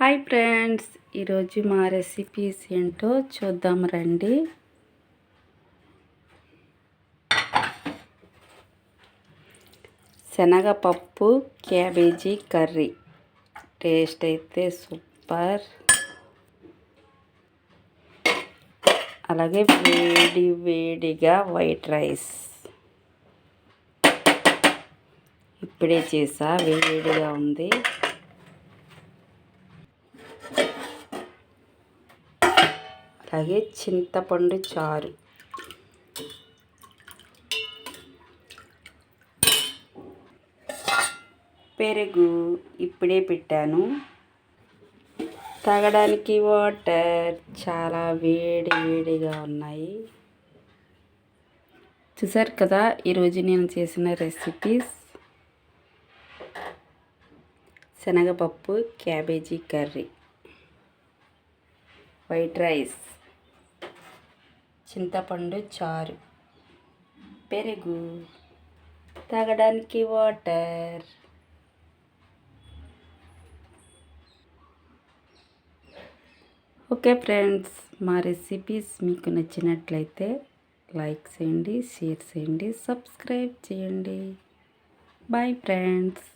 Hi friends, ఈరోజు మా recipes ఏంటో చూద్దాం రండి. శనగపప్పు క్యాబేజీ కర్రీ. టేస్ట్ అయితే సూపర్. అలాగే వేడి వేడిగా వైట్ రైస్. ఇప్పుడే చేసా, వేడిగా ఉంది. అలాగే చింతపండు చారు, పెరుగు ఇప్పుడే పెట్టాను. తాగడానికి వాటర్ చాలా వేడిగా ఉన్నాయి. చూసారు కదా ఈరోజు నేను చేసిన రెసిపీస్. శనగపప్పు క్యాబేజీ కర్రీ, వైట్ రైస్, చింతపండు చారు, పెరుగు, తాగడానికి వాటర్. ఓకే ఫ్రెండ్స్, మా రెసిపీస్ మీకు నచ్చినట్లయితే లైక్ చేయండి, షేర్ చేయండి, సబ్స్క్రైబ్ చేయండి. Bye friends.